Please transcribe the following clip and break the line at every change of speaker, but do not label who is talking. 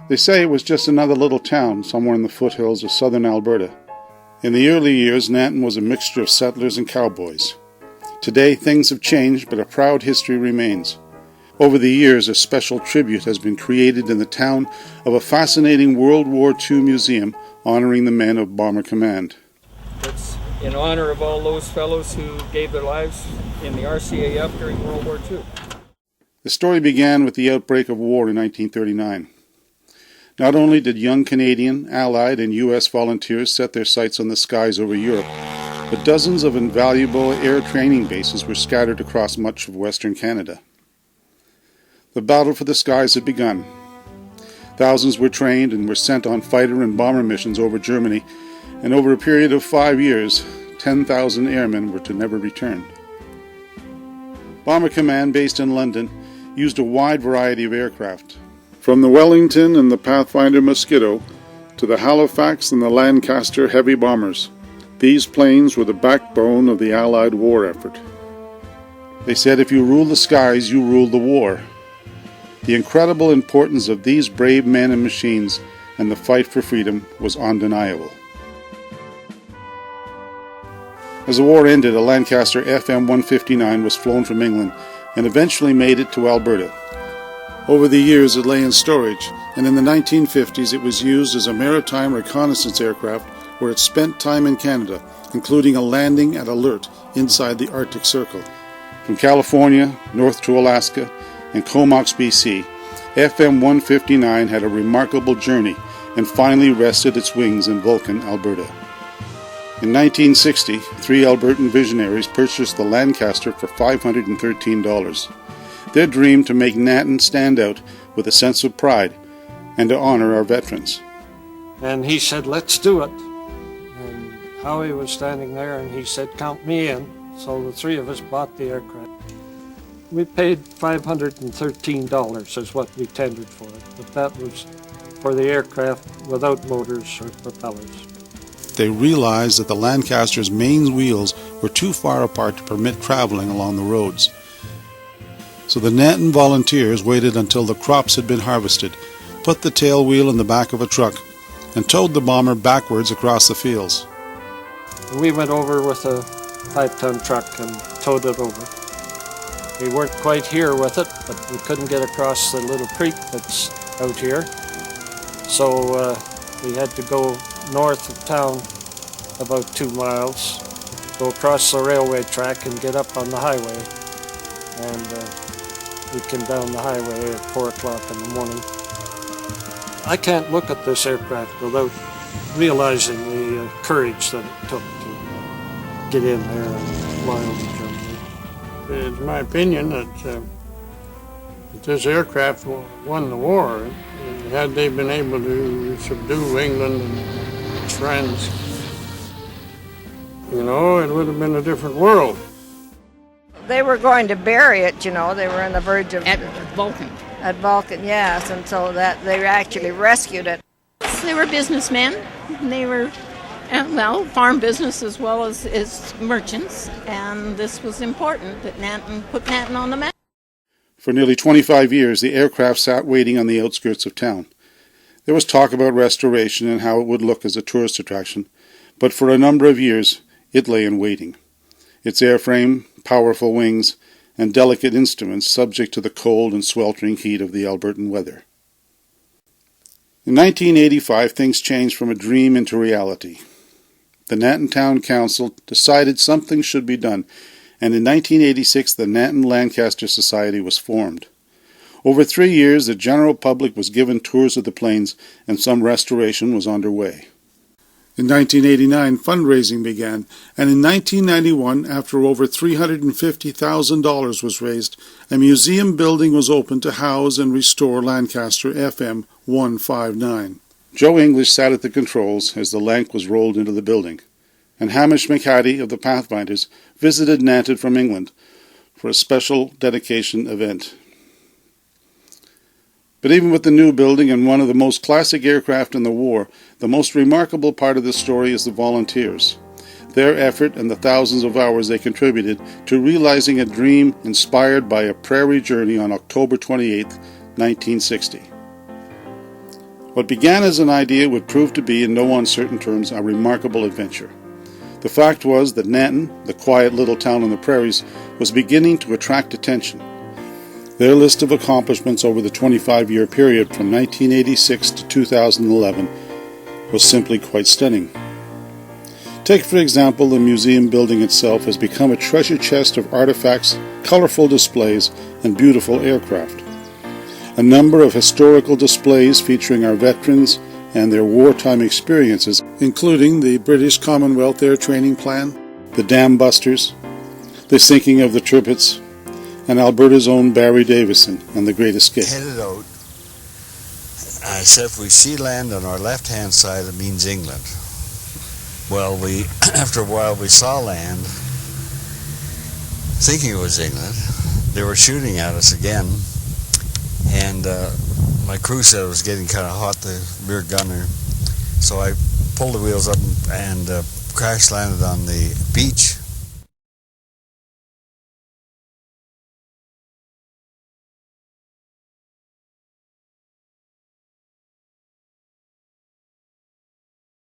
They say it was just another little town somewhere in the foothills of southern Alberta. In the early years, Nanton was a mixture of settlers and cowboys. Today, things have changed, but a proud history remains. Over the years, a special tribute has been created in the town of a fascinating World War II museum honoring the men of Bomber Command.
It's in honor of all those fellows who gave their lives in the RCAF during World War II.
The story began with the outbreak of war in 1939. Not only did young Canadian, Allied, and U.S. volunteers set their sights on the skies over Europe, but dozens of invaluable air training bases were scattered across much of Western Canada. The battle for the skies had begun. Thousands were trained and were sent on fighter and bomber missions over Germany, and over a period of 5 years, 10,000 airmen were to never return. Bomber Command, based in London, used a wide variety of aircraft, from the Wellington and the Pathfinder Mosquito to the Halifax and the Lancaster heavy bombers. These planes were the backbone of the Allied war effort. They said, if you rule the skies, you rule the war. The incredible importance of these brave men and machines and the fight for freedom was undeniable. As the war ended, a Lancaster FM-159 was flown from England and eventually made it to Alberta. Over the years it lay in storage, and in the 1950s it was used as a maritime reconnaissance aircraft where it spent time in Canada, including a landing at Alert inside the Arctic Circle. From California, north to Alaska, and Comox, BC, FM-159 had a remarkable journey and finally rested its wings in Vulcan, Alberta. In 1960, 3 Albertan visionaries purchased the Lancaster for $513. Their dream to make Nanton stand out with a sense of pride and to honor our veterans.
And he said, let's do it. And Howie was standing there and he said, count me in. So the 3 of us bought the aircraft. We paid $513 is what we tendered for it, but that was for the aircraft without motors or propellers.
They realized that the Lancaster's main wheels were too far apart to permit traveling along the roads. So the Nanton volunteers waited until the crops had been harvested, put the tail wheel in the back of a truck, and towed the bomber backwards across the fields.
We went over with a 5-ton truck and towed it over. We weren't quite here with it, but we couldn't get across the little creek that's out here. So we had to go north of town about 2 miles, go across the railway track and get up on the highway. And we came down the highway at 4 o'clock in the morning. I can't look at this aircraft without realizing the courage that it took to get in there and fly over Germany.
It's my opinion that this aircraft won the war. Had they been able to subdue England and its friends, it would have been a different world.
They were going to bury it, they were on the verge of...
At Vulcan.
At Vulcan, yes, and so that they actually rescued it.
They were businessmen. They were, farm business as well as merchants, and this was important that Nanton put Nanton on the map.
For nearly 25 years, the aircraft sat waiting on the outskirts of town. There was talk about restoration and how it would look as a tourist attraction, but for a number of years, it lay in waiting. Its airframe, powerful wings, and delicate instruments subject to the cold and sweltering heat of the Albertan weather. In 1985, things changed from a dream into reality. The Nanton Town Council decided something should be done, and in 1986 the Nanton Lancaster Society was formed. Over 3 years, the general public was given tours of the planes, and some restoration was underway. In 1989, fundraising began, and in 1991, after over $350,000 was raised, a museum building was opened to house and restore Lancaster FM-159. Joe English sat at the controls as the Lanc was rolled into the building, and Hamish McHattie of the Pathfinders visited Nanton from England for a special dedication event. But even with the new building and one of the most classic aircraft in the war, the most remarkable part of the story is the volunteers. Their effort and the thousands of hours they contributed to realizing a dream inspired by a prairie journey on October 28, 1960. What began as an idea would prove to be, in no uncertain terms, a remarkable adventure. The fact was that Nanton, the quiet little town on the prairies, was beginning to attract attention. Their list of accomplishments over the 25-year period from 1986 to 2011 was simply quite stunning. Take, for example, the museum building itself has become a treasure chest of artifacts, colorful displays, and beautiful aircraft. A number of historical displays featuring our veterans and their wartime experiences, including the British Commonwealth Air Training Plan, the Dam Busters, the sinking of the Tirpitz, and Alberta's own Barry Davison and the Great Escape.
Headed out, I said if we see land on our left-hand side, it means England. Well, after a while we saw land, thinking it was England. They were shooting at us again, and my crew said it was getting kind of hot, the rear gunner. So I pulled the wheels up and crash landed on the beach